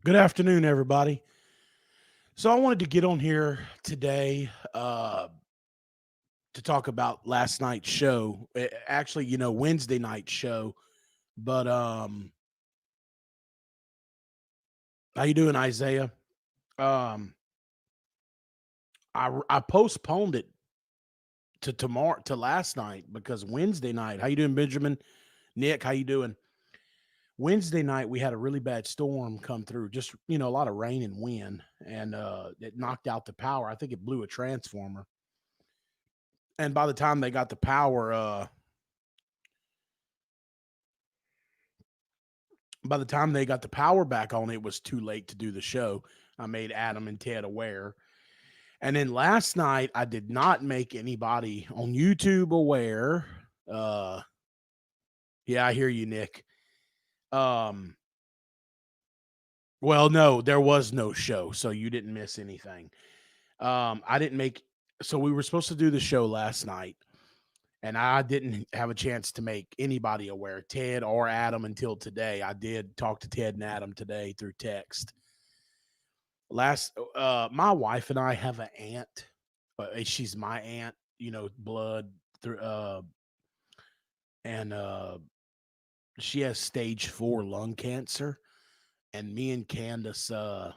Good afternoon, everybody. So I wanted to get on here today to talk about last night's show. Actually, Wednesday night show. But how you doing, Isaiah? Um, I postponed it to tomorrow to last night because Wednesday night. How you doing, Benjamin? Nick, how you doing? Wednesday night we had a really bad storm come through. Just a lot of rain and wind, and it knocked out the power. I think it blew a transformer. And by the time they got the power, back on, it was too late to do the show. I made Adam and Ted aware. And then last night, I did not make anybody on YouTube aware. Uh, yeah, I hear you, Nick. Um, well, no, there was no show, so you didn't miss anything. I didn't make. So we were supposed to do the show last night, and I didn't have a chance to make anybody aware, Ted or Adam, until today. I did talk to Ted and Adam today through text. My wife and I have an aunt. She's my aunt, blood through, and she has stage 4 lung cancer. And me and Candace, my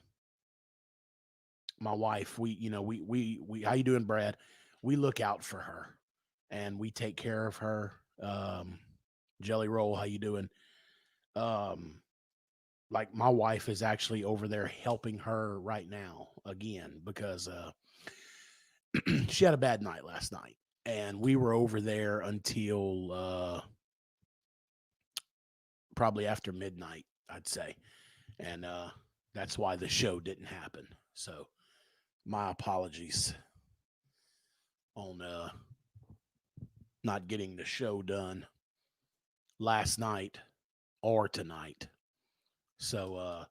wife, we how you doing, Brad? We look out for her, and we take care of her. Jelly Roll, how you doing? Um, like my wife is actually over there helping her right now again because she had a bad night last night, and we were over there until probably after midnight, I'd say, and that's why the show didn't happen. So my apologies on not getting the show done last night or tonight. So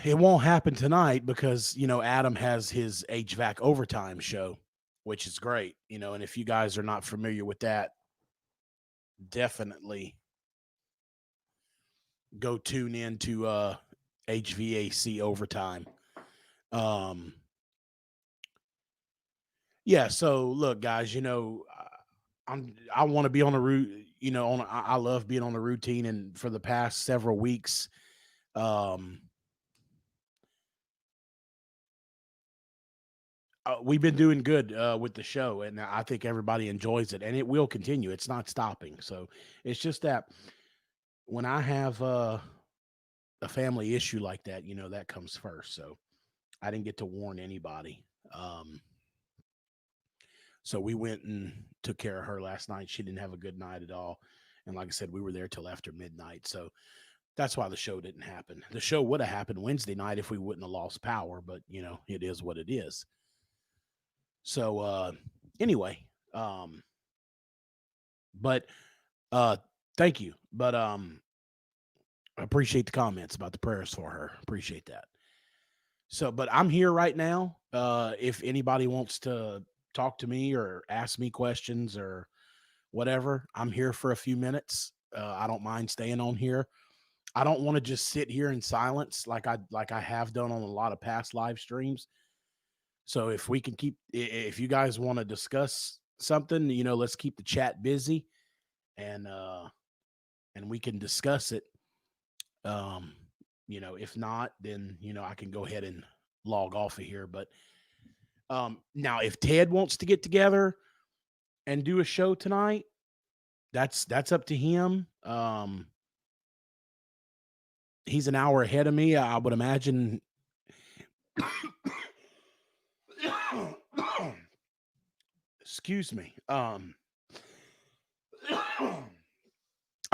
it won't happen tonight because Adam has his HVAC overtime show, which is great. And if you guys are not familiar with that, definitely go tune into HVAC overtime. Um, yeah. So look, guys, I want to be on the route. I love being on the routine, and for the past several weeks, um, we've been doing good with the show, and I think everybody enjoys it, and it will continue. It's not stopping. So it's just that when I have a family issue like that, that comes first. So I didn't get to warn anybody. So we went and took care of her last night. She didn't have a good night at all. And like I said, we were there till after midnight. So that's why the show didn't happen. The show would have happened Wednesday night if we wouldn't have lost power, but it is what it is. So anyway, um but uh thank you. But I appreciate the comments about the prayers for her. Appreciate that. So, but I'm here right now. If anybody wants to talk to me or ask me questions or whatever, I'm here for a few minutes. I don't mind staying on here. I don't want to just sit here in silence like I have done on a lot of past live streams. So if we can if you guys want to discuss something, let's keep the chat busy, and we can discuss it. Um, if not, then I can go ahead and log off of here. But now, if Ted wants to get together and do a show tonight, that's up to him. He's an hour ahead of me. I would imagine. Excuse me. I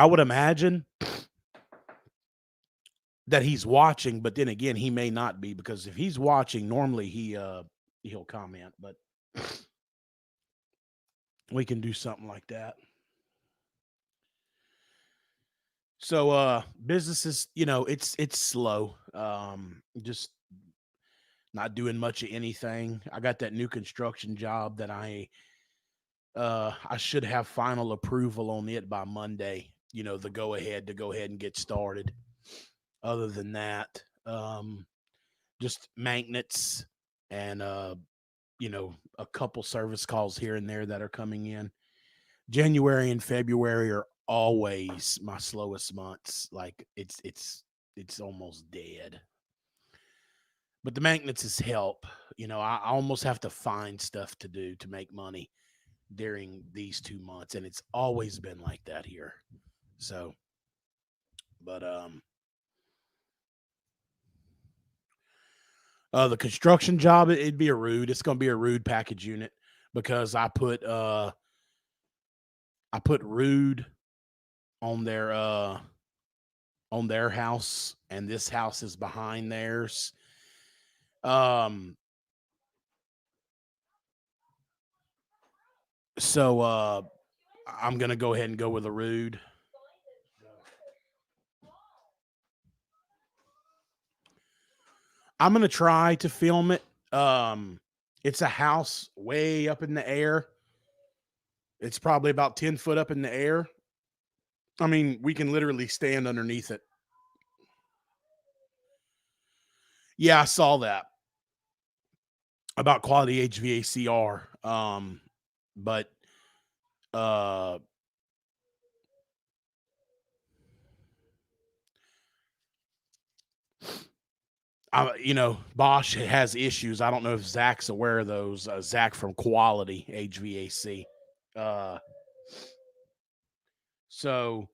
would imagine that he's watching, but then again, he may not be because if he's watching, normally he'll comment, but we can do something like that. So businesses, it's slow. Just not doing much of anything. I got that new construction job that I should have final approval on it by Monday, the go ahead and get started. Other than that, just maintenance and a couple service calls here and there that are coming in. January and February are always my slowest months. Like it's almost dead. But the maintenance is help. I almost have to find stuff to do to make money during these 2 months, and it's always been like that here. So, but the construction job, it'd be a Rood. It's going to be a Rood package unit because I put Rood on their house, and this house is behind theirs. Um, so I'm gonna go ahead and go with a Rood. I'm gonna try to film it. It's a house way up in the air. It's probably about 10 foot up in the air. I mean, we can literally stand underneath it. Yeah, I saw that about quality HVACR. But uh, Bosch has issues. I don't know if Zach's aware of those. Zach from Quality HVAC. Uh, so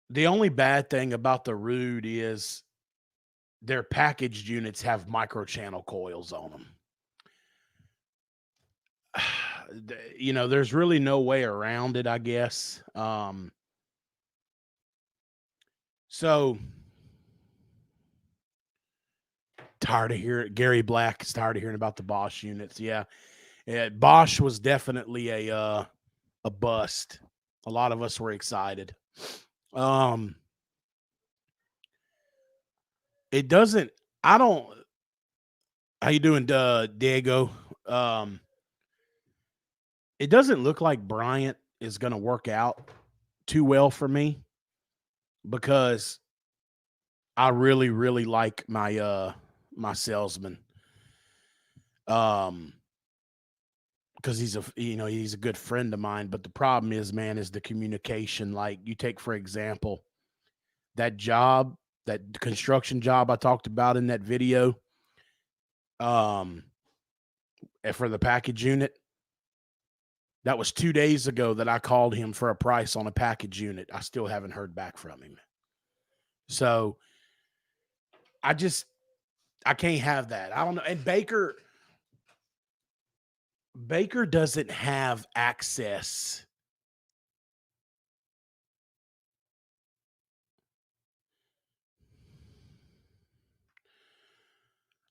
the only bad thing about the Rood is their packaged units have micro channel coils on them. There's really no way around it, I guess. So tired of hearing Gary Black is tired of hearing about the Bosch units. Yeah. Bosch was definitely a bust. A lot of us were excited. Um, it doesn't. I don't. How you doing, Diego? Um, it doesn't look like Bryant is going to work out too well for me because I really, really like my salesman. Um, because he's a good friend of mine. But the problem is, man, is the communication. Like you take for example that job, that construction job I talked about in that video, um, for the package unit. That was 2 days ago that I called him for a price on a package unit. I still haven't heard back from him. So I just I can't have that. I don't know. And Baker doesn't have access.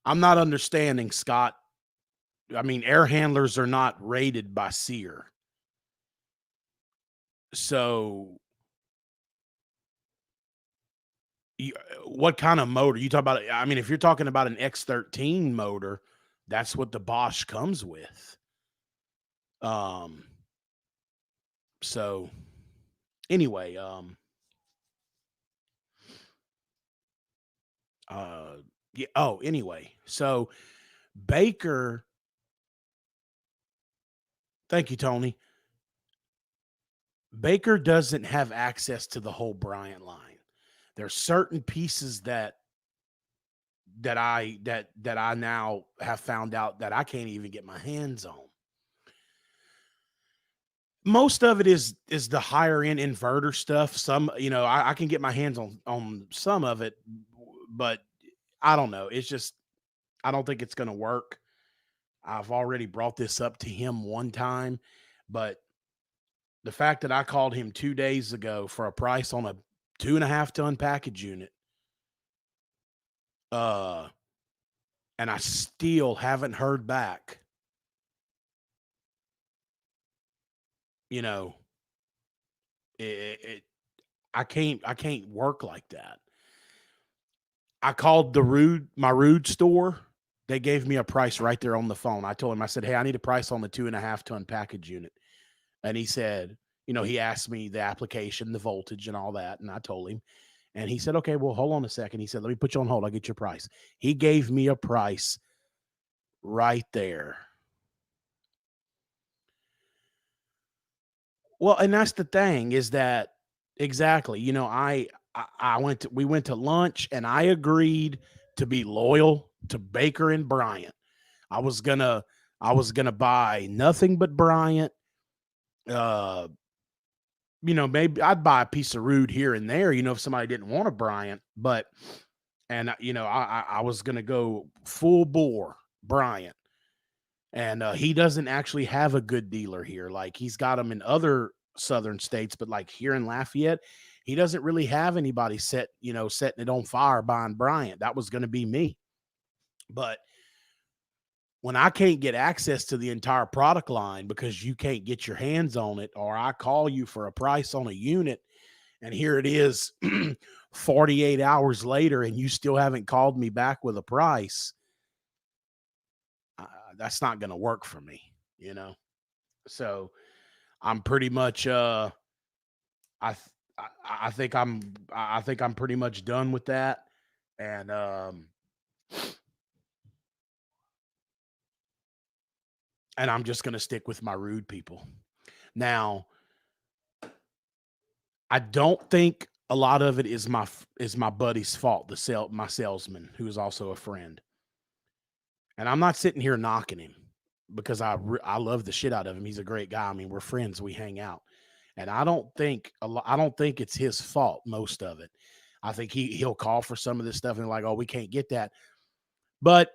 I'm not understanding, Scott. I mean, air handlers are not rated by SEER. So what kind of motor you talk about? I mean, if you're talking about an X13 motor, that's what the Bosch comes with. Um so anyway, yeah, anyway. So Baker, thank you, Tony. Baker doesn't have access to the whole Bryant line. There's certain pieces that I now have found out that I can't even get my hands on. Most of it is the higher end inverter stuff. Some, I can get my hands on some of it, but I don't know. It's just I don't think it's going to work. I've already brought this up to him one time, but the fact that I called him 2 days ago for a price on a 2.5 ton package unit, uh, and I still haven't heard back, you know, it I can't work like that. I called my Rood store. They gave me a price right there on the phone. I told him, I said, hey, I need a price on the 2.5 ton package unit. And he said, he asked me the application, the voltage and all that. And I told him, And he said, okay, well, hold on a second. He said, let me put you on hold. I'll get your price. He gave me a price right there. Well, and that's the thing is that exactly, we went to lunch and I agreed to be loyal to Baker and Bryant. I was gonna I was gonna buy nothing but Bryant. Uh, maybe I'd buy a piece of Rood here and there, if somebody didn't want a Bryant, but and I was gonna go full bore Bryant. And he doesn't actually have a good dealer here. Like he's got them in other southern states, but like here in Lafayette, he doesn't really have anybody setting it on fire buying Bryant. That was going to be me. But when I can't get access to the entire product line because you can't get your hands on it, or I call you for a price on a unit, and here it is 48 hours later, and you still haven't called me back with a price, that's not going to work for me. So I'm pretty much I, I think I'm pretty much done with that. And I'm just going to stick with my Rood people. Now, I don't think a lot of it is my buddy's fault, my salesman, who is also a friend. And I'm not sitting here knocking him because I love the shit out of him. He's a great guy. I mean, we're friends, we hang out. And I don't think it's his fault, most of it. I think he'll call for some of this stuff and like, oh, we can't get that. But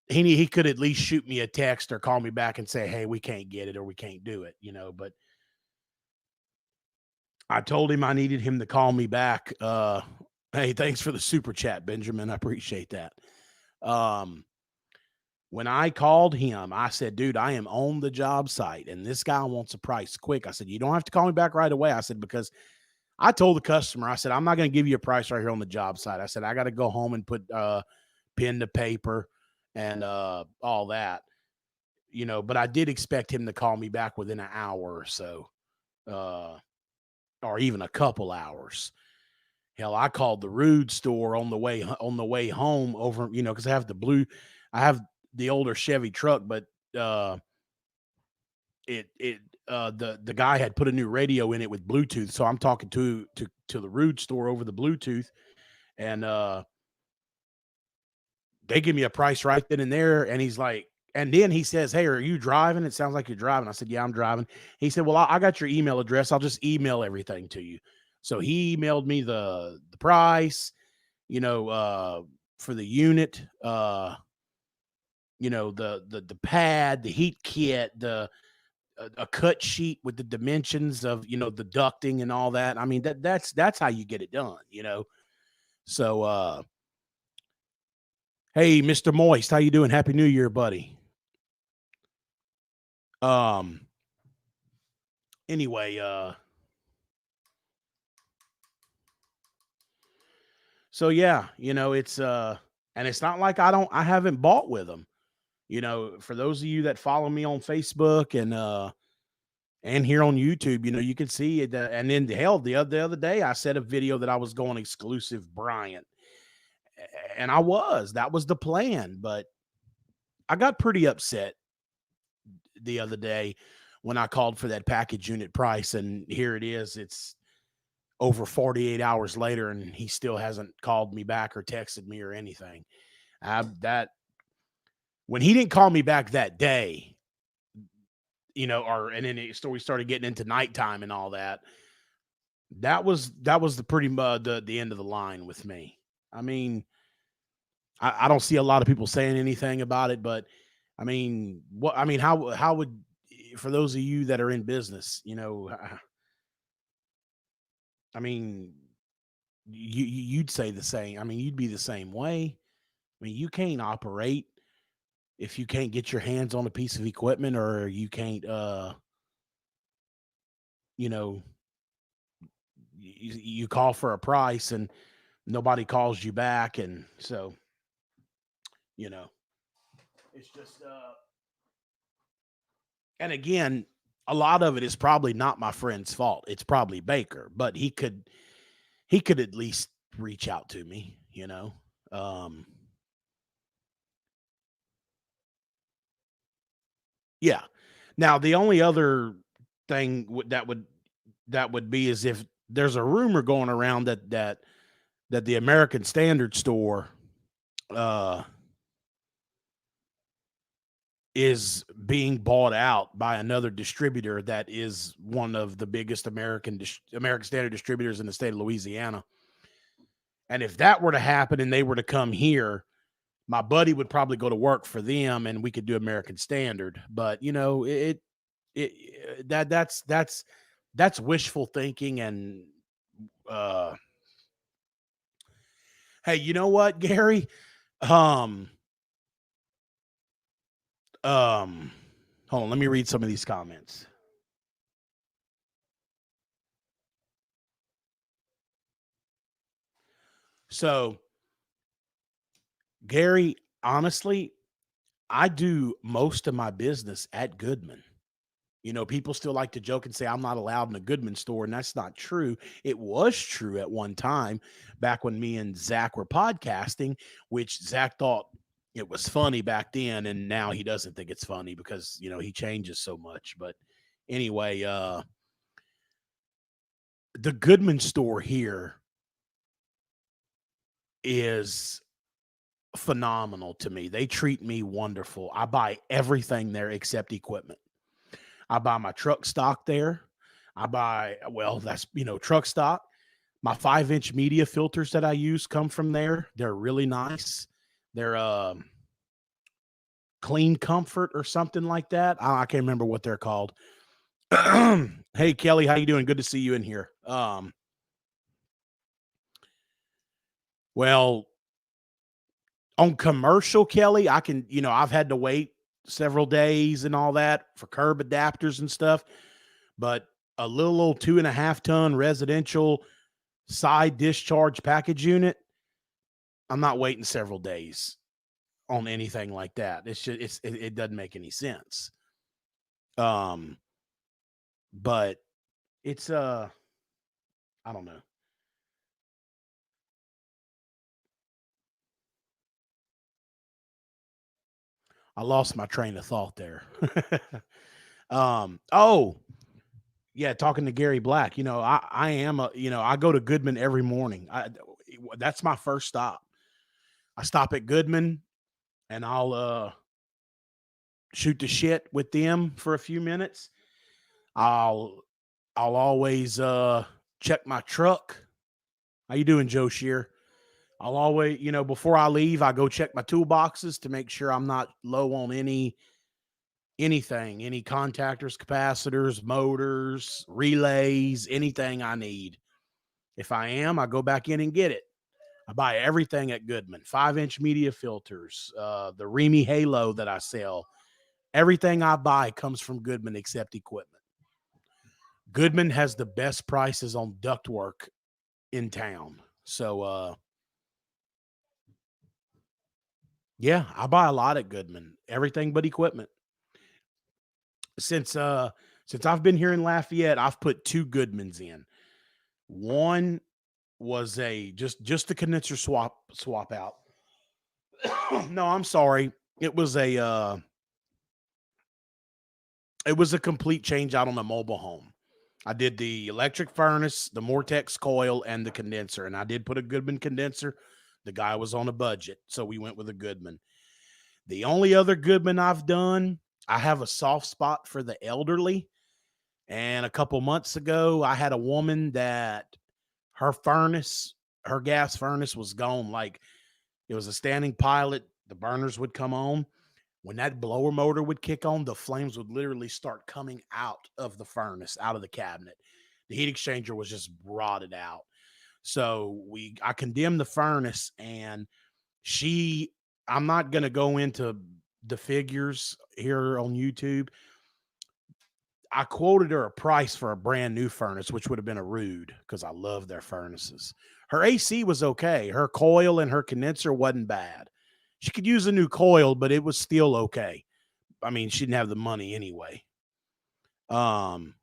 he could at least shoot me a text or call me back and say, hey, we can't get it or we can't do it. But I told him I needed him to call me back. Hey, thanks for the super chat, Benjamin. I appreciate that. When I called him, I said, dude, I am on the job site and this guy wants a price quick. I said, you don't have to call me back right away. I said, because I told the customer, I said, I'm not going to give you a price right here on the job site. I said, I got to go home and put pen to paper and all that, but I did expect him to call me back within an hour or so, or even a couple hours. Hell, I called the Rood store on the way home over, because I have the older Chevy truck, but the guy had put a new radio in it with Bluetooth. So I'm talking to the Rood store over the Bluetooth, and they give me a price right then and there. And he's like, and then he says, hey, are you driving? It sounds like you're driving. I said, yeah, I'm driving. He said, well, I got your email address. I'll just email everything to you. So he emailed me the price, for the unit, the pad, the heat kit, a cut sheet with the dimensions of, the ducting and all that. I mean, that's how you get it done. So, hey, Mr. Moist, how you doing? Happy New Year, buddy. Anyway, so yeah, it's and it's not like I haven't bought with them. For those of you that follow me on Facebook and here on YouTube, you can see it. And then hell, the other day I said a video that I was going exclusive Bryant, and that was the plan, but I got pretty upset the other day when I called for that package unit price, and here it is. It's over 48 hours later, and he still hasn't called me back or texted me or anything. That when he didn't call me back that day, and then we started getting into nighttime and all that. That was the pretty the end of the line with me. I mean, I don't see a lot of people saying anything about it, but I mean, how would, for those of you that are in business, I mean, you'd say the same. I mean, you'd be the same way. I mean, you can't operate if you can't get your hands on a piece of equipment, or you can't, you know, you call for a price and nobody calls you back. And so, it's just, and again, a lot of it is probably not my friend's fault. It's probably Baker, but he could at least reach out to me, you know. Yeah. Now the only other thing that would be is if there's a rumor going around that the American Standard store uh is being bought out by another distributor that is one of the biggest American Standard distributors in the state of Louisiana. And if that were to happen and they were to come here, my buddy would probably go to work for them and we could do American Standard. But you know, that's wishful thinking. And uh hey, you know what, Gary? Um um Hold on, let me read some of these comments. So, Gary, honestly, I do most of my business at Goodman. You know, people still like to joke and say I'm not allowed in a Goodman store, and that's not true. It was true at one time back when me and Zach were podcasting, which Zach thought it was funny back then, and now he doesn't think it's funny because, you know, he changes so much. But anyway, the Goodman store here is phenomenal to me. They treat me wonderful. I buy everything there except equipment. I buy my truck stock there. I buy, well, that's, you know, truck stock. My 5-inch media filters that I use come from there. They're really nice. They're Clean Comfort or something like that. I can't remember what they're called. Hey Kelly, how you doing? Good to see you in here. Well, on commercial, Kelly, I can, you know, I've had to wait several days and all that for curb adapters and stuff, but a little old 2.5 ton residential side discharge package unit, I'm not waiting several days on anything like that. It's just it doesn't make any sense. Um, but it's I don't know. I lost my train of thought there. Oh, yeah, talking to Gary Black, you know, I am a, you know, I go to Goodman every morning. That's my first stop. I stop at Goodman and I'll shoot the shit with them for a few minutes. I'll I'll always check my truck. How you doing, Joe Shear? I'll always, you know, before I leave, I go check my toolboxes to make sure I'm not low on anything, any contactors, capacitors, motors, relays, anything I need. If I am, I go back in and get it. I buy everything at Goodman. 5-inch media filters, the Remy Halo that I sell. Everything I buy comes from Goodman except equipment. Goodman has the best prices on ductwork in town. So yeah, I buy a lot at Goodman. Everything but equipment. Since since I've been here in Lafayette, I've put 2 Goodmans in. One was a just the condenser swap out. No, I'm sorry. It was a complete change out on the mobile home. I did the electric furnace, the Mortex coil, and the condenser. And I did put a Goodman condenser. The guy was on a budget, so we went with a Goodman. The only other Goodman I've done, I have a soft spot for the elderly. And a couple months ago, I had a woman that her furnace, her gas furnace was gone. Like it was a standing pilot. The burners would come on. When that blower motor would kick on, the flames would literally start coming out of the furnace, out of the cabinet. The heat exchanger was just rotted out. So I condemned the furnace, and I'm not going to go into the figures here on YouTube. I quoted her a price for a brand new furnace, which would have been a Rood because I love their furnaces. Her AC was okay. Her coil and her condenser wasn't bad. She could use a new coil, but it was still okay. I mean, she didn't have the money anyway. Um,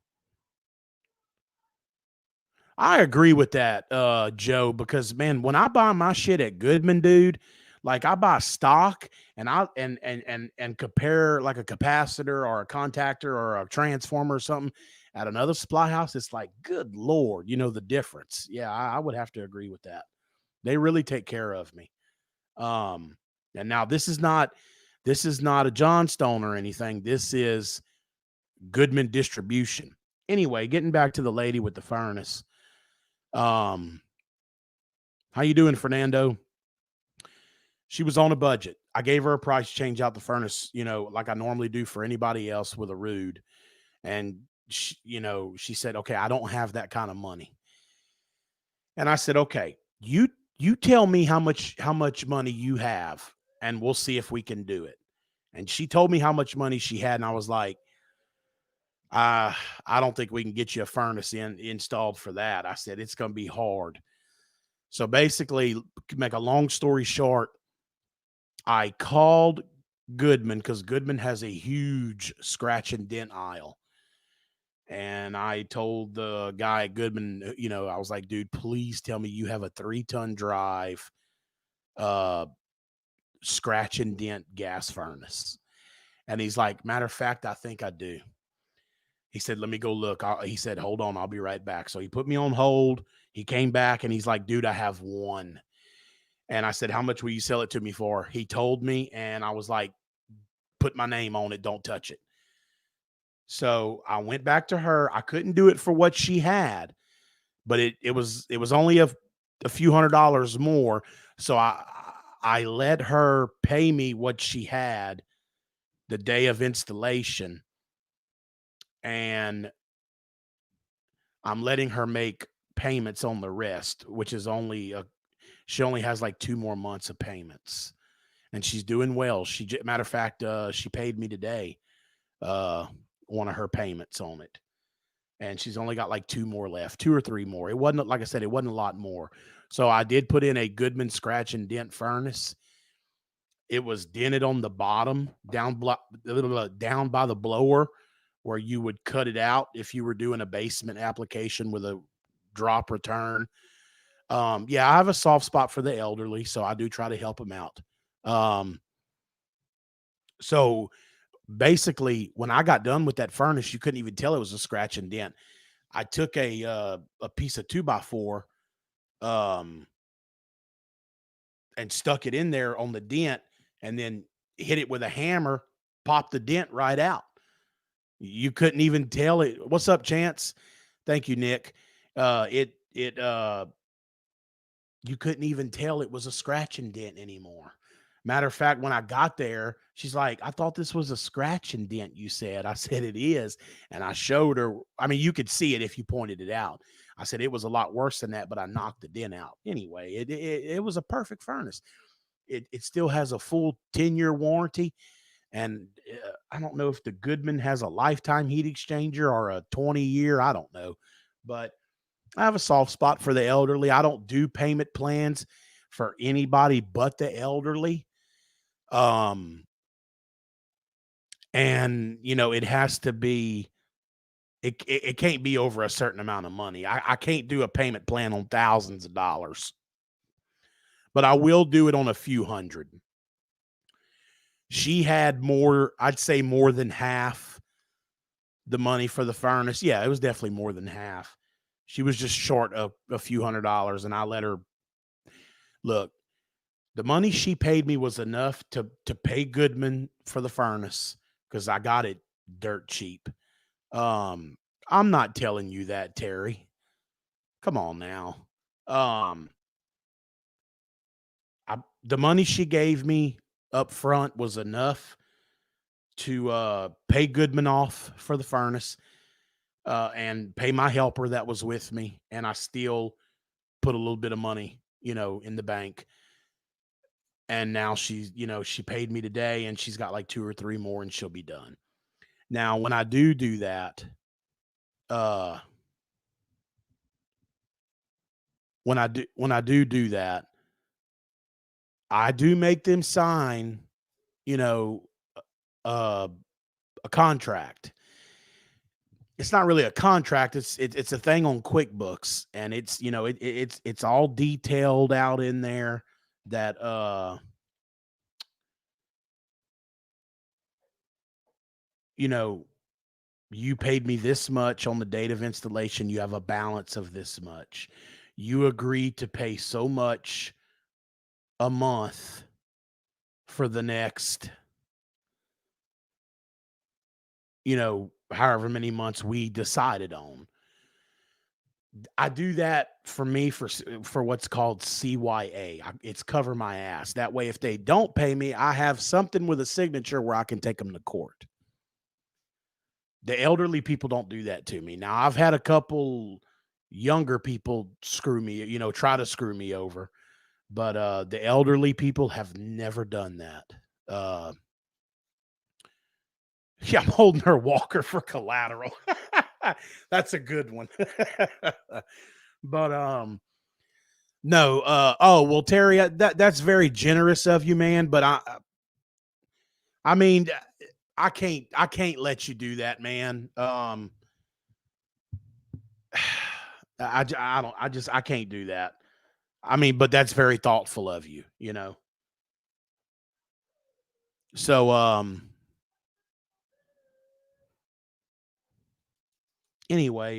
I agree with that, Joe, because man, when I buy my shit at Goodman, dude, like I buy stock and and compare like a capacitor or a contactor or a transformer or something at another supply house, it's like, good Lord, you know the difference. Yeah, I would have to agree with that. They really take care of me. Um, and now this is not a Johnstone or anything. This is Goodman distribution. Anyway, getting back to the lady with the furnace. Um, how you doing, Fernando? She was on a budget. I gave her a price to change out the furnace, you know, like I normally do for anybody else with a Rood. And she, you know, she said, "Okay, I don't have that kind of money." And I said, "Okay, you tell me how much money you have, and we'll see if we can do it." And she told me how much money she had, and I was like, uh, I don't think we can get you a furnace installed for that. I said, it's going to be hard. So basically, to make a long story short, I called Goodman because Goodman has a huge scratch and dent aisle. And I told the guy at Goodman, you know, I was like, dude, please tell me you have a 3-ton drive uh, scratch and dent gas furnace. And he's like, matter of fact, I think I do. He said, let me go look. He said, hold on, I'll be right back. So he put me on hold. He came back and he's like, dude, I have one. And I said, how much will you sell it to me for? He told me, and I was like, put my name on it. Don't touch it. So I went back to her. I couldn't do it for what she had, but it was only a few $100s more. So I let her pay me what she had the day of installation, and I'm letting her make payments on the rest, which is only she only has like 2 more months of payments, and she's doing well. Matter of fact, she paid me today, uh, one of her payments on it, and she's only got like 2 more left, 2 or 3 more. It wasn't, like I said, it wasn't a lot more. So I did put in a Goodman scratch and dent furnace. It was dented on the bottom, down by the blower, where you would cut it out if you were doing a basement application with a drop return. Yeah, I have a soft spot for the elderly, so I do try to help them out. Um, so basically, when I got done with that furnace, you couldn't even tell it was a scratch and dent. I took a piece of 2x4 um, and stuck it in there on the dent, and then hit it with a hammer, popped the dent right out. You couldn't even tell it. What's up, Chance? Thank you, Nick. It you couldn't even tell it was a scratch and dent anymore. Matter of fact, when I got there, she's like, I thought this was a scratch and dent, you said. I said, it is. And I showed her. I mean, you could see it if you pointed it out. I said, it was a lot worse than that, but I knocked the dent out. Anyway, it was a perfect furnace. It still has a full 10-year warranty. And I don't know if the Goodman has a lifetime heat exchanger or a 20-year. I don't know. But I have a soft spot for the elderly. I don't do payment plans for anybody but the elderly. Um, and you know, it has to be it can't be over a certain amount of money. I can't do a payment plan on thousands of dollars, but I will do it on a few hundred. She had more, I'd say more than half the money for the furnace. Yeah, it was definitely more than half. She was just short of a few $100s, and I let her look. The money she paid me was enough to pay Goodman for the furnace because I got it dirt cheap. Um, I'm not telling you that, Terry. Come on now. Um, the money she gave me up front was enough to pay Goodman off for the furnace and pay my helper that was with me, and I still put a little bit of money, you know, in the bank. And now she's, you know, she paid me today, and she's got like 2 or 3 more, and she'll be done. Now, when I do that, uh, when I do that, I do make them sign, you know, uh, a contract. it's not really a contract. It's a thing on QuickBooks, and it's it's all detailed out in there that you know you paid me this much on the date of installation. You have a balance of this much. You agreed to pay so much a month for the next, however many months we decided on. I do that for me for what's called CYA. It's cover my ass. That way, if they don't pay me, I have something with a signature where I can take them to court. The elderly people don't do that to me. Now, I've had a couple younger people screw me, try to screw me over, but the elderly people have never done that. Uh, yeah, I'm holding her walker for collateral. That's a good one. But no, oh well, Terry, that's very generous of you, man. But I mean, I can't let you do that, man. I don't, I can't do that. I mean, but that's very thoughtful of you. So, anyway,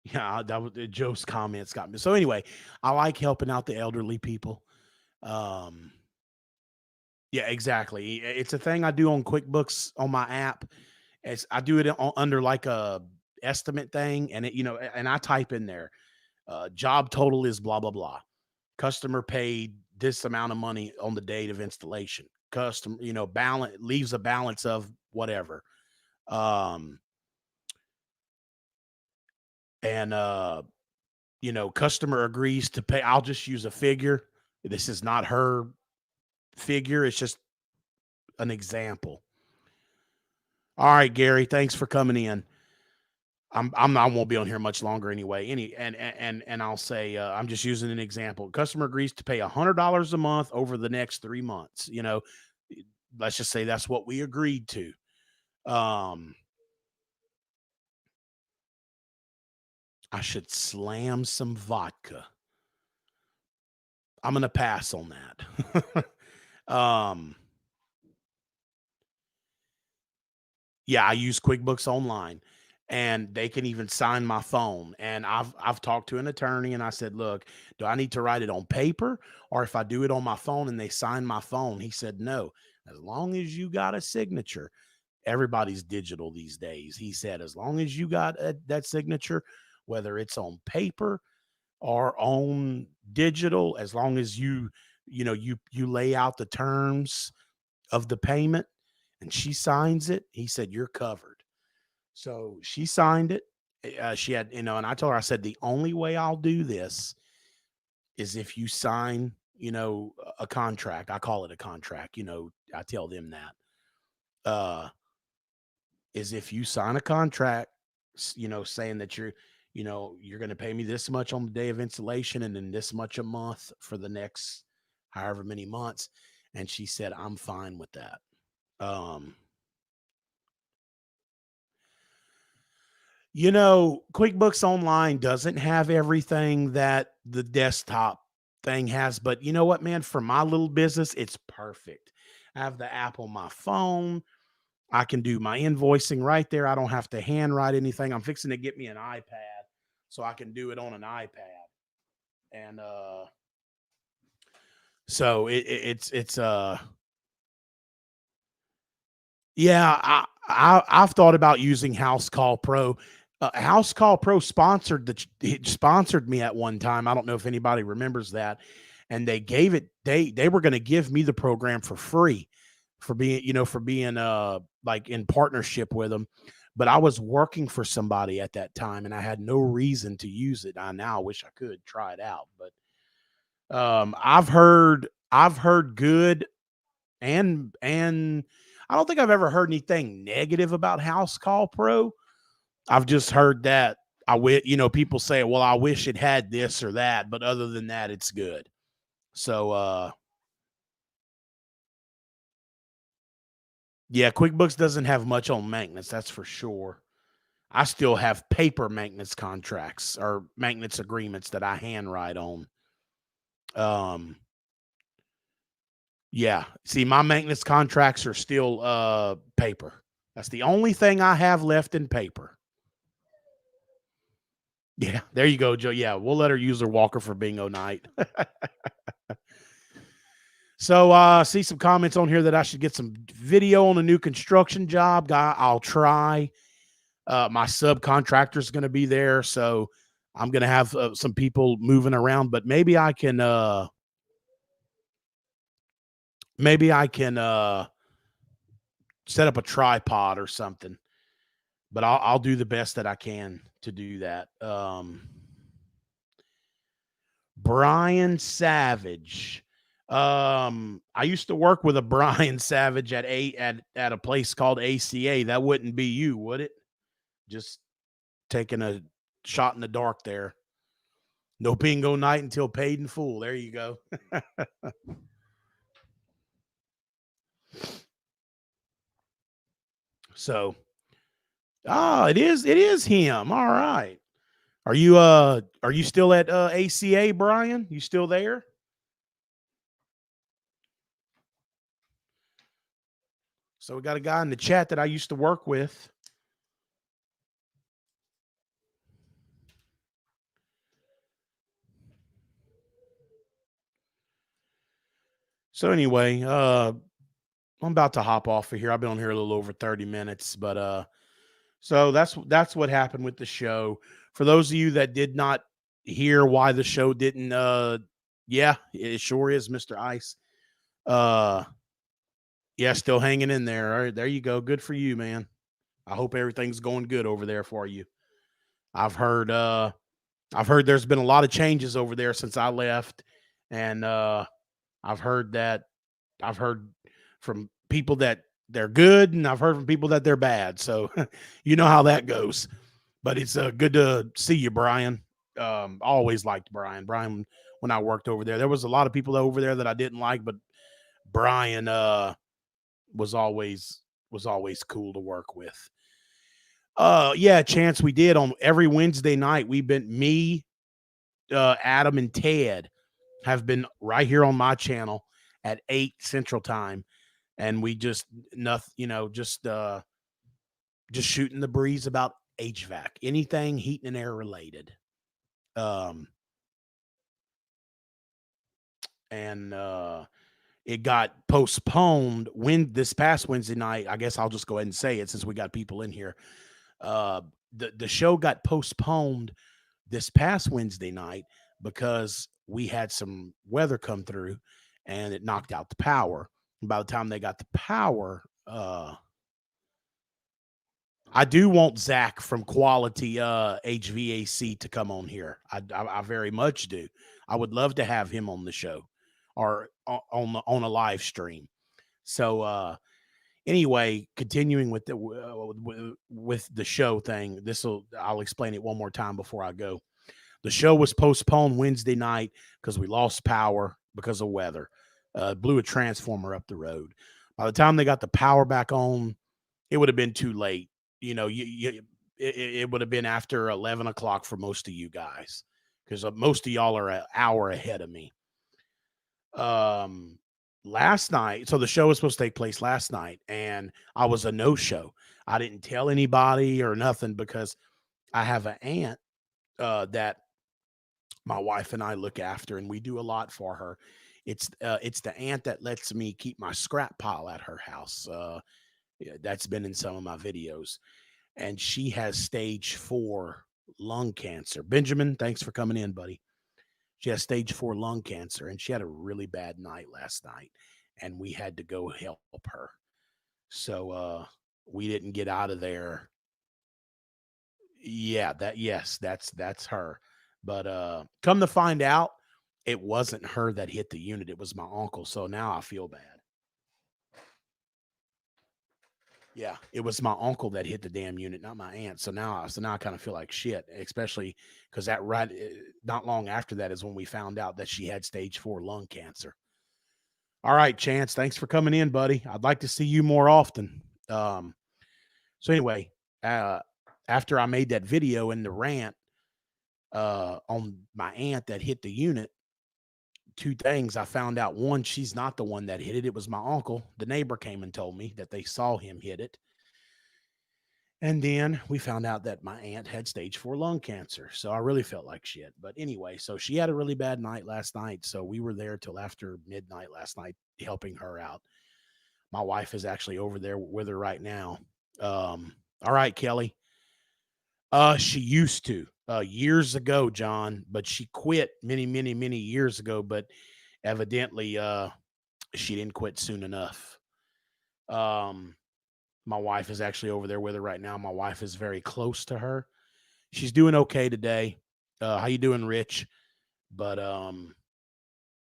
yeah, that was Joe's comments got me. So anyway, I like helping out the elderly people. Um, yeah, exactly. It's a thing I do on QuickBooks on my app. I do it under like a estimate thing, and and I type in there, job total is blah blah blah. Customer paid this amount of money on the date of installation. Custom, balance leaves a balance of whatever. Um, and customer agrees to pay. I'll just use a figure. This is not her figure. It's just an example. All right, Gary, thanks for coming in. I won't be on here much longer anyway. And I'll say I'm just using an example. Customer agrees to pay $100 a month over the next 3 months. Let's just say that's what we agreed to. Um, I should slam some vodka. I'm gonna pass on that. um, yeah, I use QuickBooks Online, and they can even sign my phone. And I've talked to an attorney, and I said, "Look, do I need to write it on paper, or if I do it on my phone and they sign my phone?" He said, "No, as long as you got a signature. Everybody's digital these days." He said, "As long as you got that signature, whether it's on paper or on digital, as long as you lay out the terms of the payment and she signs it," he said, "you're covered." So she signed it. She had, and I told her, I said, "The only way I'll do this is if you sign, a contract." I call it a contract. I tell them that. Uh, is if you sign a contract, saying that you're going to pay me this much on the day of installation and then this much a month for the next however many months. And she said, "I'm fine with that." Um, QuickBooks Online doesn't have everything that the desktop thing has, but you know what, man? For my little business, it's perfect. I have the app on my phone. I can do my invoicing right there. I don't have to handwrite anything. I'm fixing to get me an iPad so I can do it on an iPad. And so it's yeah, I've thought about using House Call Pro. House Call Pro it sponsored me at one time. I don't know if anybody remembers that. And they were going to give me the program for free for being like in partnership with them. But I was working for somebody at that time and I had no reason to use it. I now wish I could try it out, but I've heard good and I don't think I've ever heard anything negative about House Call Pro. I've just heard that people say, "Well, I wish it had this or that," but other than that, it's good. So Yeah, QuickBooks doesn't have much on maintenance, that's for sure. I still have paper maintenance contracts or maintenance agreements that I handwrite on. Um, yeah. See, my maintenance contracts are still paper. That's the only thing I have left in paper. Yeah, there you go, Joe. Yeah, we'll let her use her walker for bingo night. So see some comments on here that I should get some video on a new construction job. Guy, I'll try. My subcontractor's going to be there, so I'm going to have some people moving around, but maybe I can set up a tripod or something. But I'll do the best that I can to do that. Brian Savage. I used to work with a Brian Savage at a place called ACA. That wouldn't be you, would it? Just taking a shot in the dark there. No bingo night until paid in full. There you go. So, it is him. All right. Are you still at ACA, Brian? You still there? So we got a guy in the chat that I used to work with. So anyway, I'm about to hop off of here. I've been on here a little over 30 minutes, but so that's what happened with the show. For those of you that did not hear why the show didn't yeah, it sure is, Mr. Ice. Uh yeah, still hanging in there. All right, there you go. Good for you, man. I hope everything's going good over there for you. I've heard I've heard there's been a lot of changes over there since I left, and I've heard that I've heard from people that they're good, and I've heard from people that they're bad. So you know how that goes. But it's good to see you, Brian. I always liked Brian. Brian, when I worked over there was a lot of people over there that I didn't like, but Brian was always cool to work with. Yeah, Chance, we did on every Wednesday night. We've been Adam and Ted have been right here on my channel at 8 Central Time, and we just nothing, just shooting the breeze about HVAC, anything heating and air related. And it got postponed when this past Wednesday night. I guess I'll just go ahead and say it since we got people in here. The show got postponed this past Wednesday night because we had some weather come through and it knocked out the power. And by the time they got the power, I do want Zach from Quality HVAC to come on here. I very much do. I would love to have him on the show or on a live stream. So anyway, continuing with the show thing, I'll explain it one more time before I go. The show was postponed Wednesday night because we lost power because of weather. Blew a transformer up the road. By the time they got the power back on, it would have been too late. It would have been after 11 o'clock for most of you guys because most of y'all are an hour ahead of me. Last night, so the show was supposed to take place last night, and I was a no-show. I didn't tell anybody or nothing because I have an aunt that my wife and I look after, and we do a lot for her. It's the aunt that lets me keep my scrap pile at her house. That's been in some of my videos, and she has stage 4 lung cancer. Benjamin, thanks for coming in, buddy. She has stage 4 lung cancer, and she had a really bad night last night, and we had to go help her. So we didn't get out of there. Yeah, that's her. But come to find out, it wasn't her that hit the unit. It was my uncle. So now I feel bad. Yeah, it was my uncle that hit the damn unit, not my aunt. So now I kind of feel like shit, especially because not long after that is when we found out that she had stage 4 lung cancer. All right, Chance. Thanks for coming in, buddy. I'd like to see you more often. So anyway, uh, after I made that video in the rant on my aunt that hit the unit, two things I found out. One, she's not the one that hit it. It was my uncle. The neighbor came and told me that they saw him hit it. And then we found out that my aunt had stage 4 lung cancer. So I really felt like shit. But anyway, so she had a really bad night last night. So we were there till after midnight last night helping her out. My wife is actually over there with her right now. All right, Kelly. She used to years ago, John, but she quit many, many, many years ago. But evidently, she didn't quit soon enough. Um, my wife is actually over there with her right now. My wife is very close to her. She's doing okay today. How you doing, Rich? But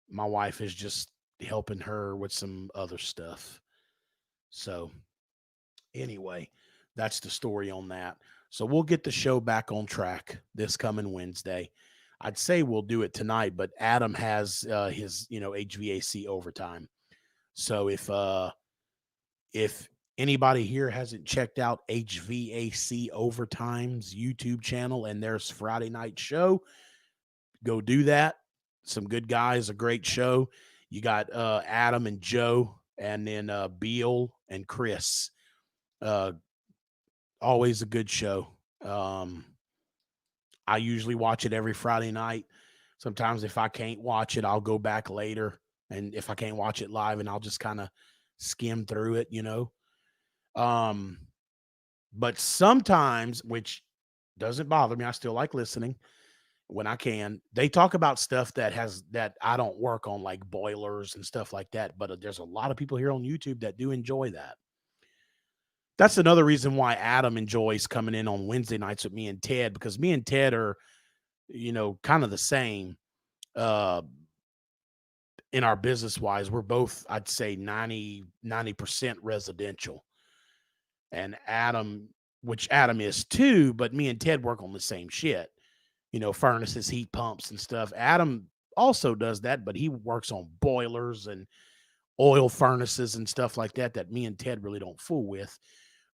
my wife is just helping her with some other stuff. So anyway, that's the story on that. So we'll get the show back on track this coming Wednesday. I'd say we'll do it tonight, but Adam has his, HVAC overtime. So if anybody here hasn't checked out HVAC Overtime's YouTube channel and there's Friday night show, go do that. Some good guys, a great show. You got Adam and Joe, and then Beal and Chris. Uh, Always a good show. I usually watch it every Friday night. Sometimes if I can't watch it, I'll go back later. And if I can't watch it live, and I'll just kind of skim through it. Um, but sometimes, which doesn't bother me, I still like listening when I can. They talk about stuff that I don't work on, like boilers and stuff like that. But there's a lot of people here on YouTube that do enjoy that. That's another reason why Adam enjoys coming in on Wednesday nights with me and Ted, because me and Ted are, kind of the same uh in our business wise. We're both, I'd say 90% residential. And Adam, which Adam is too, but me and Ted work on the same shit. Furnaces, heat pumps and stuff. Adam also does that, but he works on boilers and oil furnaces and stuff like that me and Ted really don't fool with.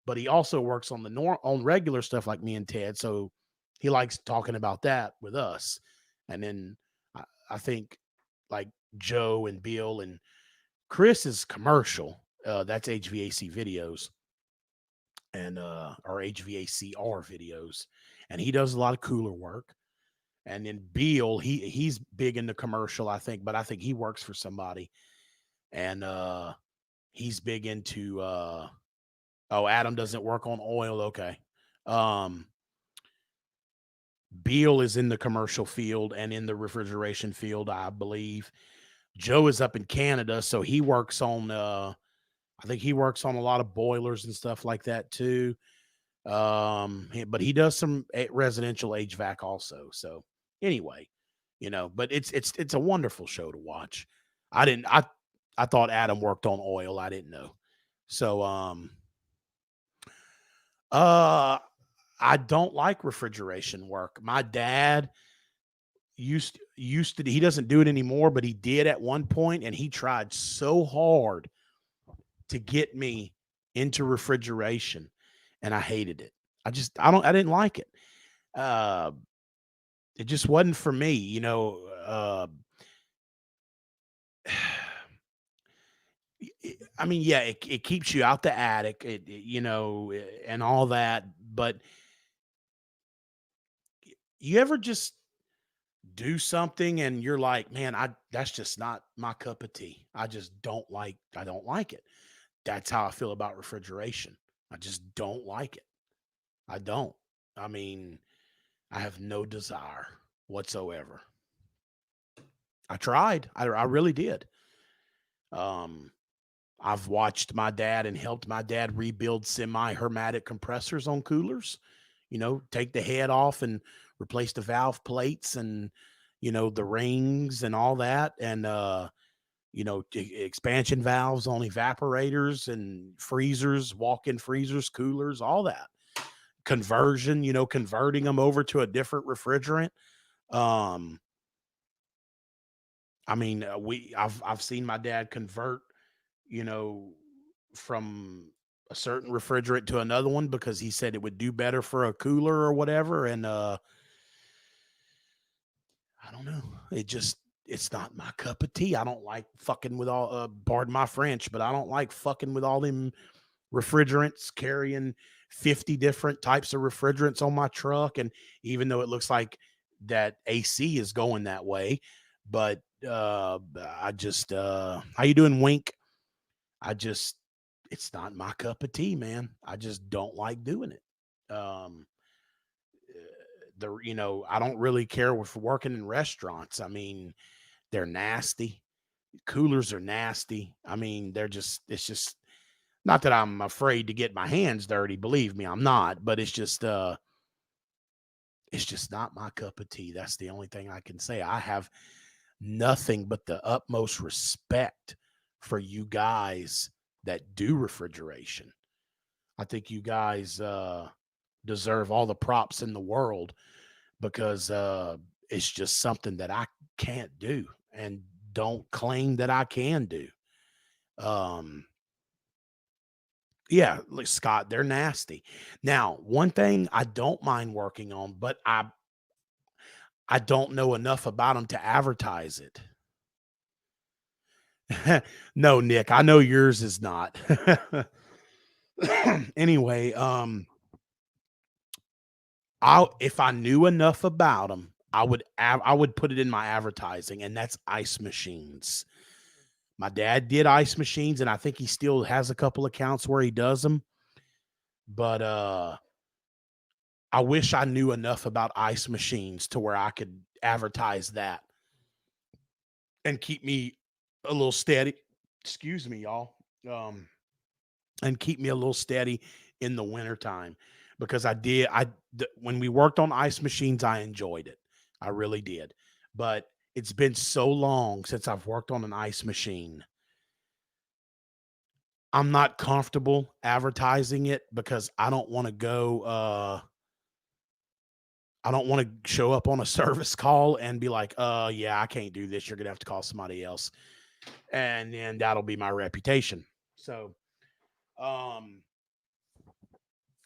But he also works on on regular stuff like me and Ted. So he likes talking about that with us. And then I think like Joe and Bill and Chris is commercial. That's HVAC videos and or HVACR videos. And he does a lot of cooler work. And then Beal, he's big in the commercial, I think, but I think he works for somebody. And he's big into Adam doesn't work on oil. Okay. Um, Beal is in the commercial field and in the refrigeration field, I believe. Joe is up in Canada, so he works on I think he works on a lot of boilers and stuff like that too. But he does some residential HVAC also. So anyway, but it's a wonderful show to watch. I thought Adam worked on oil. I didn't know. So uh I don't like refrigeration work. My dad used to he doesn't do it anymore, but he did at one point, and he tried so hard to get me into refrigeration, and I hated it. I didn't like it. Uh it just wasn't for me. I mean, yeah, it keeps you out the attic, and all that, but you ever just do something and you're like, man, that's just not my cup of tea. I don't like it. That's how I feel about refrigeration. I just don't like it. I don't. I mean, I have no desire whatsoever. I tried. I really did. Um, I've watched my dad and helped my dad rebuild semi-hermetic compressors on coolers. Take the head off and replace the valve plates and the rings and all that, and expansion valves on evaporators and freezers, walk-in freezers, coolers, all that. Conversion, converting them over to a different refrigerant. Um, I mean, I've seen my dad convert, you know, from a certain refrigerant to another one because he said it would do better for a cooler or whatever. And I don't know. It's not my cup of tea. I don't like fucking with all pardon my French, but I don't like fucking with all them refrigerants, carrying 50 different types of refrigerants on my truck. And even though it looks like that AC is going that way, but I just how you doing, Wink? I just it's not my cup of tea, man. I just don't like doing it. I don't really care for working in restaurants. I mean, they're nasty. Coolers are nasty. I mean, it's just not that I'm afraid to get my hands dirty, believe me, I'm not, but it's just not my cup of tea. That's the only thing I can say. I have nothing but the utmost respect for you guys that do refrigeration. I think you guys deserve all the props in the world because it's just something that I can't do and don't claim that I can do. Um, yeah, like Scott, they're nasty. Now, one thing I don't mind working on, but I don't know enough about them to advertise it. No, Nick, I know yours is not. Anyway, I if I knew enough about them, I would put it in my advertising, and that's ice machines. My dad did ice machines, and I think he still has a couple accounts where he does them. But I wish I knew enough about ice machines to where I could advertise that and keep me a little steady. Excuse me, y'all. Um, and keep me a little steady in the wintertime because when we worked on ice machines, I enjoyed it. I really did. But it's been so long since I've worked on an ice machine. I'm not comfortable advertising it because I don't want to show up on a service call and be like, yeah, I can't do this. You're gonna have to call somebody else. And then that'll be my reputation. So um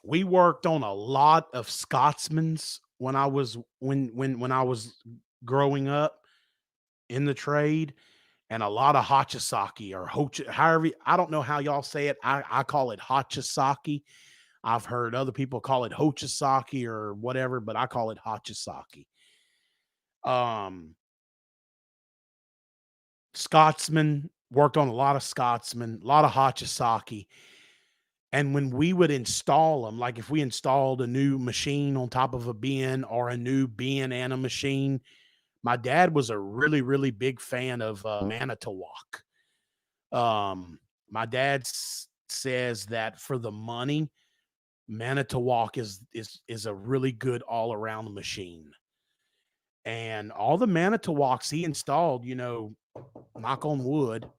we worked on a lot of Scotsmans when I was growing up in the trade, and a lot of Hachisaki or however I don't know how y'all say it. I call it Hachisaki. I've heard other people call it Hochisaki or whatever, but I call it Hachisaki. Um, Scotsman worked on a lot of Scotsman, a lot of Hachisaki. And when we would install them, like if we installed a new machine on top of a bin or a new bin and a machine, my dad was a really, really big fan of Manitowoc. My dad says that for the money, Manitowoc is a really good all around machine. And all the Manitowocs he installed, knock on wood,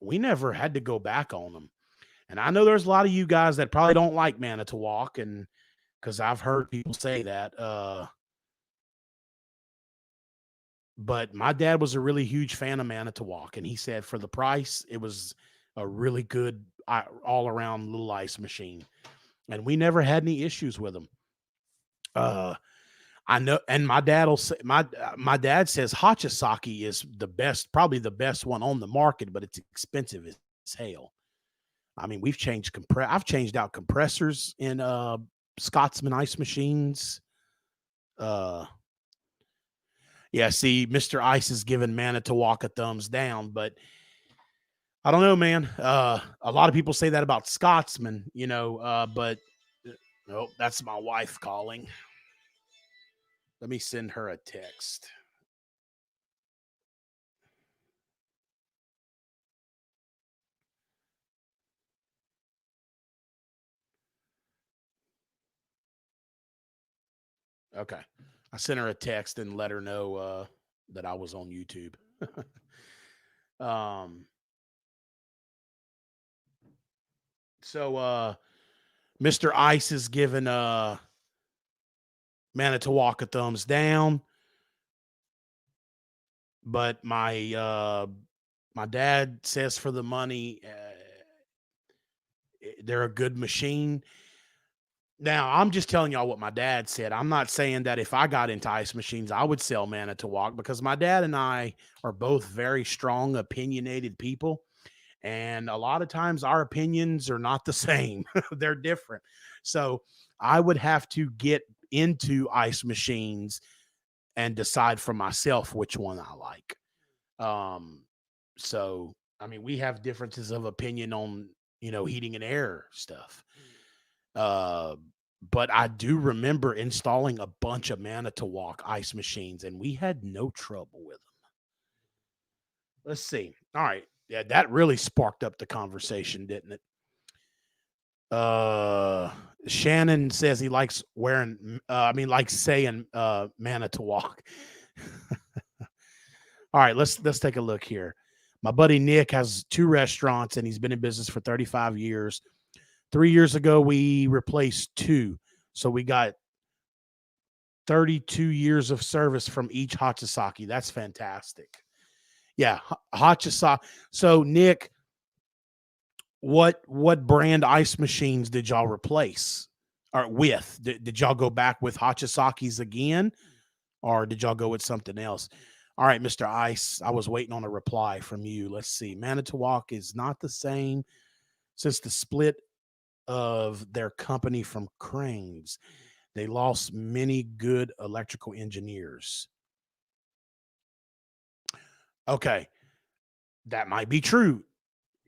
we never had to go back on them. And I know there's a lot of you guys that probably don't like Manitowoc, and because I've heard people say that. But my dad was a really huge fan of Manitowoc, and he said for the price, it was a really good all around little ice machine, and we never had any issues with them. Uh, I know, and my dad will say my dad says Hachisaki is the best, probably the best one on the market, but it's expensive as hell. I mean, I've changed out compressors in Scotsman ice machines. Uh yeah, see, Mr. Ice is giving Manitowoc a thumbs down, but I don't know, man. A lot of people say that about Scotsman, but no, that's my wife calling. Let me send her a text. Okay. I sent her a text and let her know that I was on YouTube. um so Mr. Ice is giving Manitowoc a thumbs down. but my dad says for the money, they're a good machine. Now, I'm just telling y'all what my dad said. I'm not saying that if I got into ice machines, I would sell Manitowoc, because my dad and I are both very strong, opinionated people. And a lot of times our opinions are not the same, they're different. So I would have to get into ice machines and decide for myself which one I like. Um, so, I mean, we have differences of opinion on, heating and air stuff. Uh, but I do remember installing a bunch of Manitowoc ice machines, and we had no trouble with them. Let's see. All right. Yeah, that really sparked up the conversation, didn't it? Uh, Shannon says he likes wearing, likes saying Manitowoc. All right, let's take a look here. My buddy Nick has two restaurants and he's been in business for 35 years. 3 years ago, we replaced two. So we got 32 years of service from each Hachisaki. That's fantastic. Yeah, Hachisaki. So Nick, what brand ice machines did y'all replace or with? Did y'all go back with Hachisaki's again, or did y'all go with something else? All right, Mr. Ice, I was waiting on a reply from you. Let's see. Manitowoc is not the same since the split of their company from Cranes. They lost many good electrical engineers. Okay, that might be true.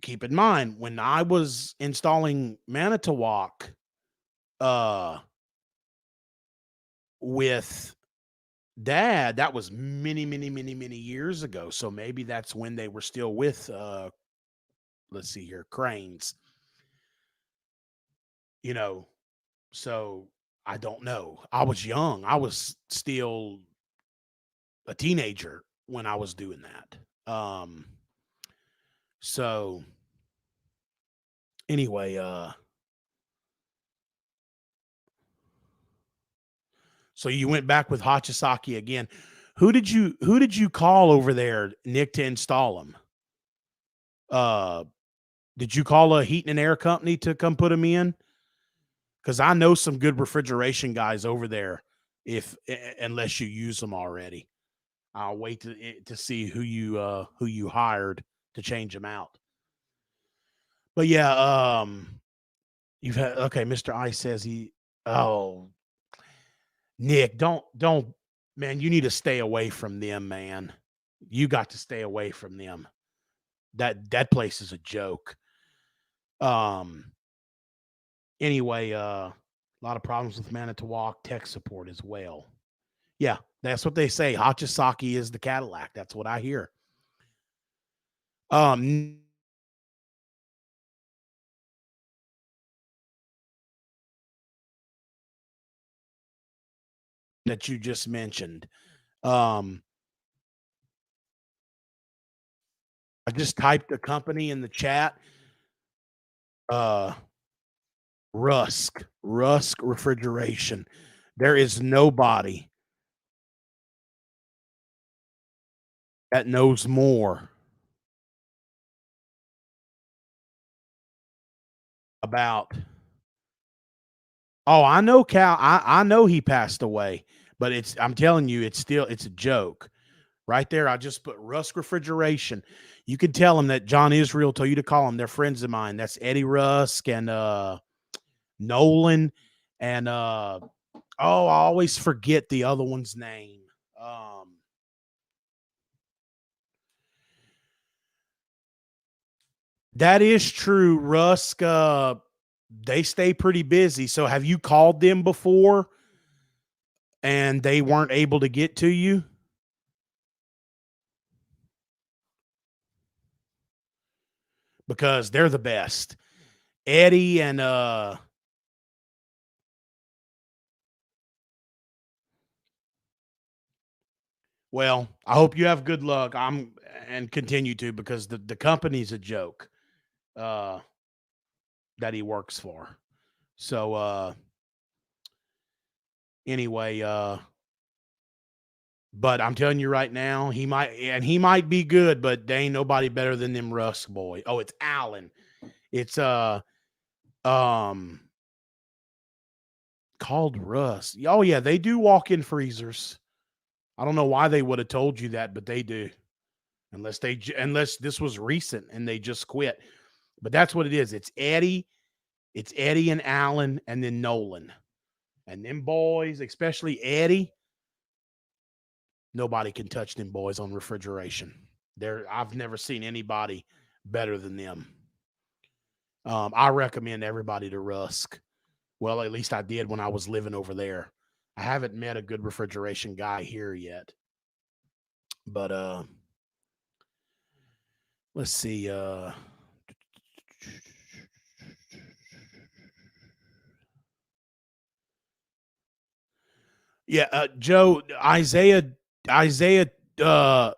Keep in mind, when I was installing Manitowoc uh with dad, that was many, many, many, many years ago. So maybe that's when they were still with let's see here, Cranes, you know. So I don't know. I was young. I was still a teenager when I was doing that. So anyway, so you went back with Hachisaki again. Who did you call over there, Nick, to install them? Uh did you call a heat and air company to come put them in? Because I know some good refrigeration guys over there. If unless you use them already, I'll wait to see who you hired to change them out. But yeah, you've had okay. Mr. Ice says he. Oh, Nick, don't, man. You need to stay away from them, man. You got to stay away from them. That place is a joke. Um. Anyway, a lot of problems with Manitowoc tech support as well. Yeah, that's what they say. Hachisaki is the Cadillac. That's what I hear. Um, that you just mentioned. Um, I just typed the company in the chat. Uh, Rusk Refrigeration. There is nobody that knows more about. Oh, I know Cal. I know he passed away, but I'm telling you, it's a joke. Right there, I just put Rusk Refrigeration. You can tell them that John Israel told you to call them. They're friends of mine. That's Eddie Rusk and Nolan and oh, I always forget the other one's name. Um, that is true, Rusk. They stay pretty busy. So have you called them before and they weren't able to get to you? Because they're the best. Eddie and well, I hope you have good luck. I'm and continue to, because the company's a joke uh that he works for. So anyway, But I'm telling you right now, he might be good, but they ain't nobody better than them Rusk boy. Oh, it's Allen. It's um called Russ. Oh yeah, they do walk-in freezers. I don't know why they would have told you that, but they do. Unless this was recent and they just quit. But that's what it is. It's Eddie and Allen and then Nolan. And them boys, especially Eddie, nobody can touch them boys on refrigeration. I've never seen anybody better than them. I recommend everybody to Rusk. Well, at least I did when I was living over there. I haven't met a good refrigeration guy here yet. But let's see. Yeah, Joe, Isaiah uh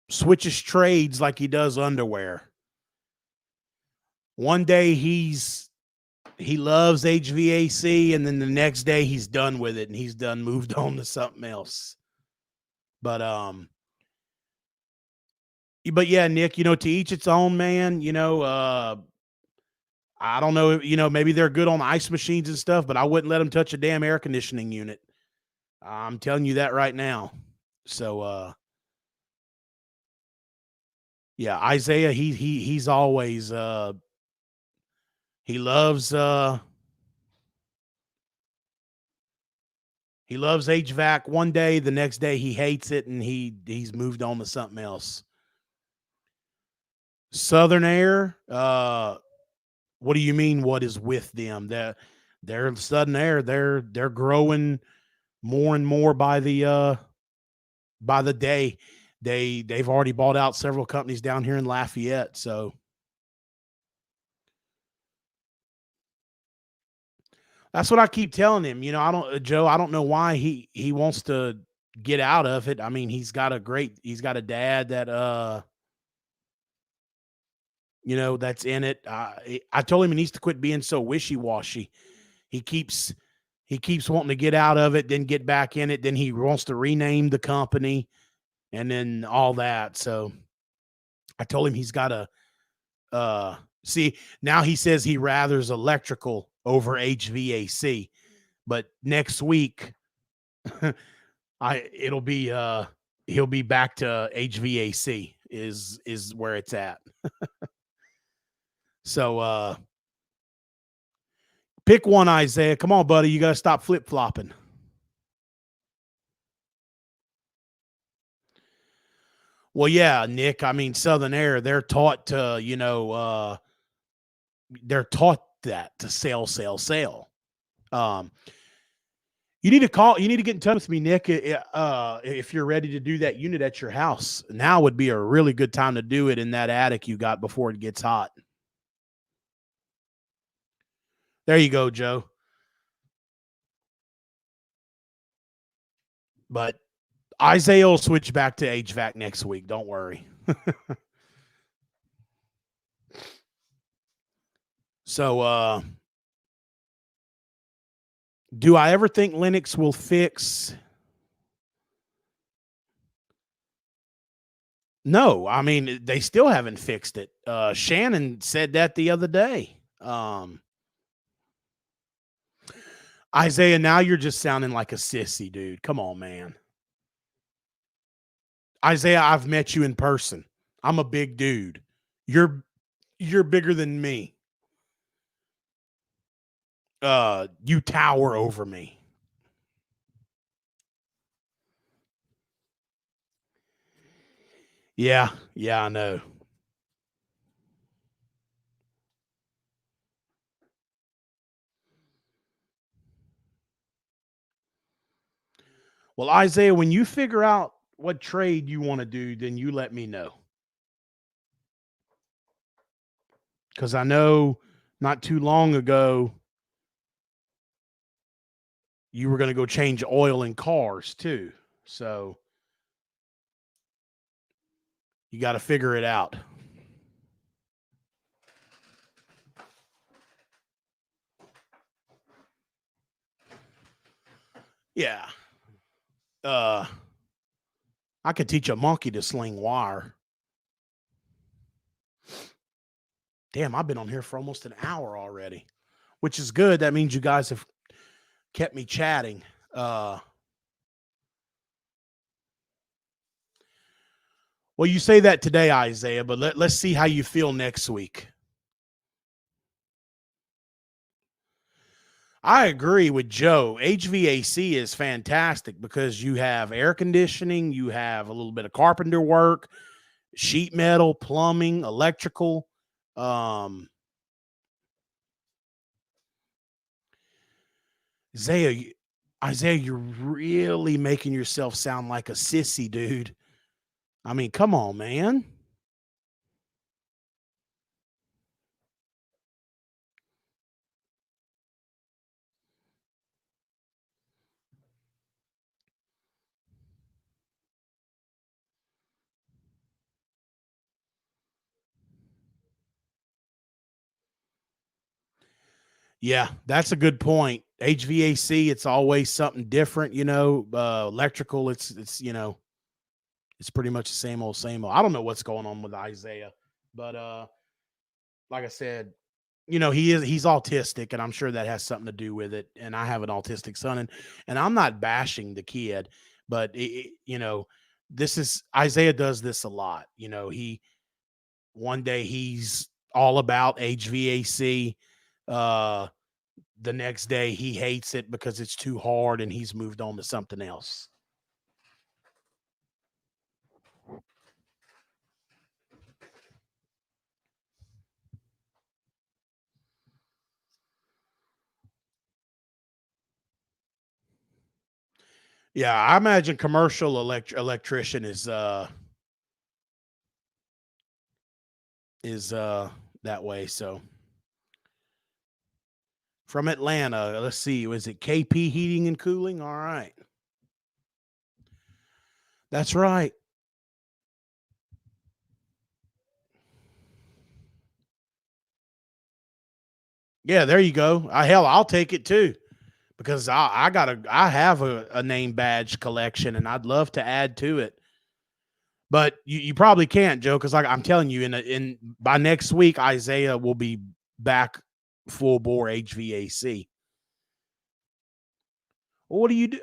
switches trades like he does underwear. One day he loves HVAC, and then the next day he's done with it and he's done moved on to something else. But yeah, Nick, to each its own, man. I don't know, maybe they're good on ice machines and stuff, but I wouldn't let them touch a damn air conditioning unit. I'm telling you that right now. So yeah, Isaiah, he's always he loves HVAC one day, the next day he hates it and he's moved on to something else. Southern Air, what do you mean what is with them? They're Southern Air, they're growing more and more by the day. They've already bought out several companies down here in Lafayette, so that's what I keep telling him. I don't know why he wants to get out of it. I mean, he's got a dad that that's in it. I told him he needs to quit being so wishy-washy. He keeps wanting to get out of it, then get back in it, then he wants to rename the company and then all that. So I told him he's got to see, now he says he rathers electrical over HVAC. But next week it'll be he'll be back to HVAC is where it's at. So pick one, Isaiah. Come on, buddy. You got to stop flip-flopping. Well, yeah, Nick. I mean, Southern Air, they're taught to, they're taught that to sell. Um, you need to get in touch with me, Nick. If you're ready to do that unit at your house, now would be a really good time to do it in that attic you got before it gets hot. There you go, Joe. But Isaiah will switch back to HVAC next week. Don't worry. So, do I ever think Linux will fix? No, I mean, they still haven't fixed it. Shannon said that the other day. Isaiah, now you're just sounding like a sissy, dude. Come on, man. Isaiah, I've met you in person. I'm a big dude. You're bigger than me. You tower over me. Yeah, I know. Well, Isaiah, when you figure out what trade you want to do, then you let me know. Because I know not too long ago you were going to go change oil in cars too. So you got to figure it out. Yeah. I could teach a monkey to sling wire. Damn, I've been on here for almost an hour already, which is good. That means you guys have kept me chatting. Well, you say that today, Isaiah, but let's see how you feel next week. I agree with Joe. HVAC is fantastic because you have air conditioning, you have a little bit of carpenter work, sheet metal, plumbing, electrical. Um, Isaiah, Isaiah, you're really making yourself sound like a sissy, dude. I mean, come on, man. Yeah, that's a good point. HVAC, it's always something different, electrical, it's it's pretty much the same old, same old. I don't know what's going on with Isaiah, but like I said, he's autistic, and I'm sure that has something to do with it. And I have an autistic son, and I'm not bashing the kid, but this is Isaiah does this a lot. He one day he's all about HVAC. Uh, the next day he hates it because it's too hard, and he's moved on to something else. Yeah, I imagine commercial electrician is that way. So from Atlanta, let's see, was it KP Heating and Cooling? All right. That's right. Yeah, there you go. Hell, I'll take it too because I have a name badge collection, and I'd love to add to it. But you probably can't, Joe, because I'm telling you, in by next week, Isaiah will be back full bore HVAC. What do you do?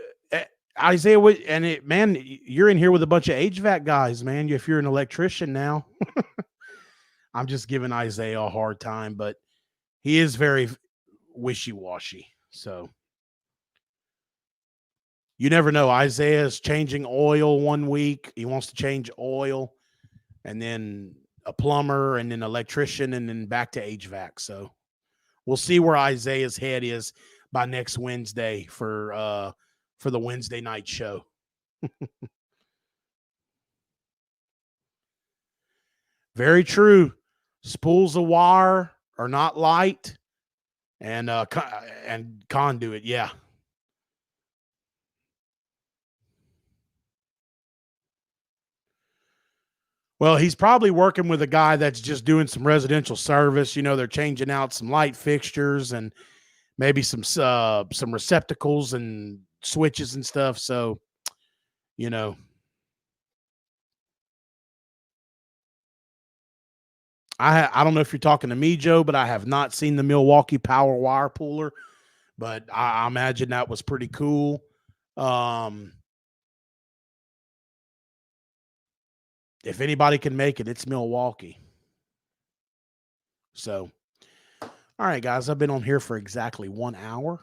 Isaiah, man, you're in here with a bunch of HVAC guys, man. If you're an electrician now, I'm just giving Isaiah a hard time, but he is very wishy washy. So you never know. Isaiah's changing oil one week. He wants to change oil, and then a plumber, and then electrician, and then back to HVAC. So we'll see where Isaiah's head is by next Wednesday for the Wednesday night show. Very true. Spools of wire are not light, and conduit. Yeah. Well, he's probably working with a guy that's just doing some residential service. They're changing out some light fixtures and maybe some receptacles and switches and stuff. So, you know, I don't know if you're talking to me, Joe, but I have not seen the Milwaukee Power Wire Pooler, but I imagine that was pretty cool. Um, if anybody can make it, it's Milwaukee. So, all right, guys, I've been on here for exactly 1 hour.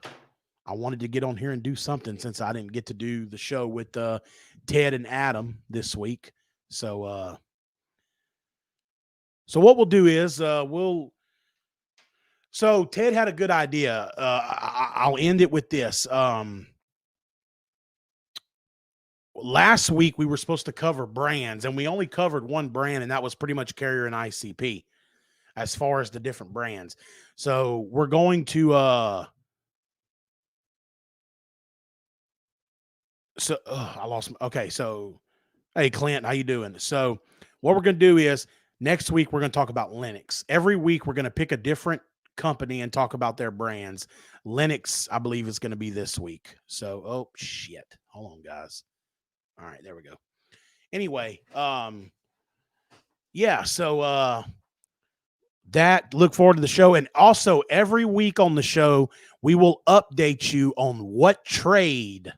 I wanted to get on here and do something since I didn't get to do the show with Ted and Adam this week. So what we'll do is we'll. So Ted had a good idea. I'll end it with this. Last week we were supposed to cover brands, and we only covered one brand, and that was pretty much Carrier and ICP as far as the different brands. So we're going to I lost okay, so hey Clint, how you doing? So what we're going to do is next week we're going to talk about Linux. Every week we're going to pick a different company and talk about their brands. Linux, I believe, is going to be this week. So, oh shit. Hold on, guys. All right, there we go. Anyway, yeah, so that look forward to the show. And also every week on the show, we will update you on what trade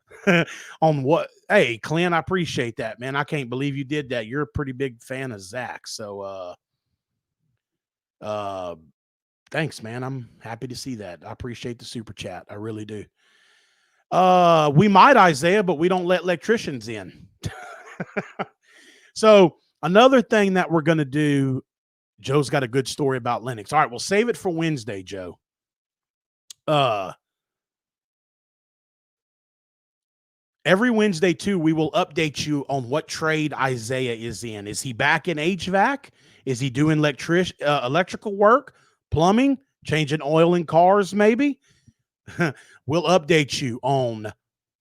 on what. Hey, Clint, I appreciate that, man. I can't believe you did that. You're a pretty big fan of Zach. So thanks, man. I'm happy to see that. I appreciate the super chat. I really do. We might, Isaiah, but we don't let electricians in. So another thing that we're going to do, Joe's got a good story about Linux. All right, we'll save it for Wednesday, Joe. Every Wednesday, too, we will update you on what trade Isaiah is in. Is he back in HVAC? Is he doing electrical work, plumbing, changing oil in cars, maybe? We'll update you on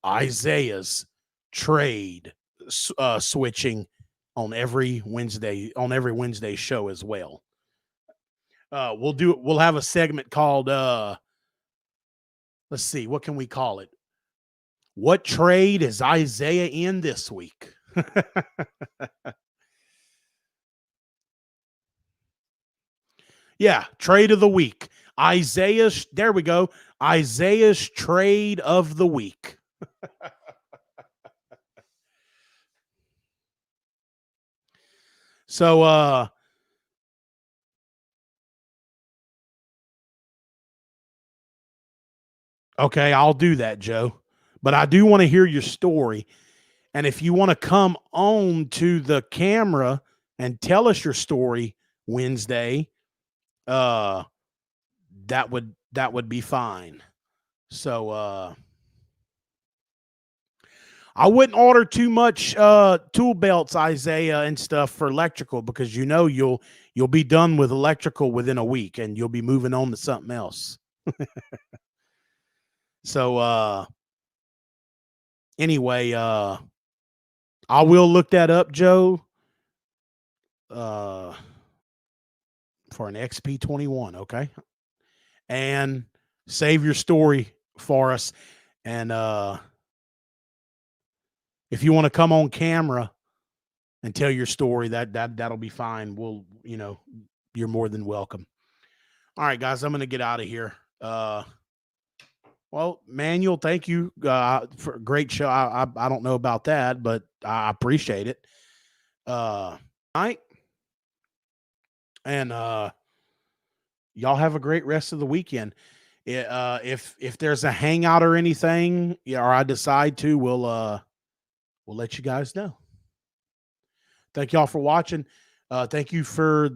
Isaiah's trade switching on every Wednesday show as well. We'll have a segment called let's see, what can we call it? What trade is Isaiah in this week? Yeah, trade of the week. There we go. Isaiah's trade of the week. So okay, I'll do that, Joe. But I do want to hear your story. And if you want to come on to the camera and tell us your story Wednesday, that would be fine. So I wouldn't order too much tool belts, Isaiah, and stuff for electrical, because you'll be done with electrical within a week and you'll be moving on to something else. So anyway, I will look that up, Joe. For an XP21, okay? And save your story for us. And if you want to come on camera and tell your story, that'll be fine. You're more than welcome. All right, guys, I'm going to get out of here. Well, Manuel, thank you for a great show. I don't know about that, but I appreciate it. Night. And y'all have a great rest of the weekend. If there's a hangout or anything, or I decide to, we'll let you guys know. Thank y'all for watching. Thank you for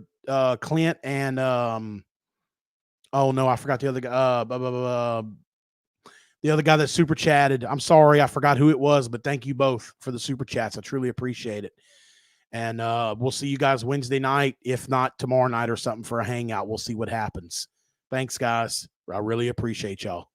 Clint and oh no, I forgot the other guy. The other guy that super chatted. I'm sorry, I forgot who it was, but thank you both for the super chats. I truly appreciate it. And we'll see you guys Wednesday night, if not tomorrow night or something for a hangout. We'll see what happens. Thanks, guys. I really appreciate y'all.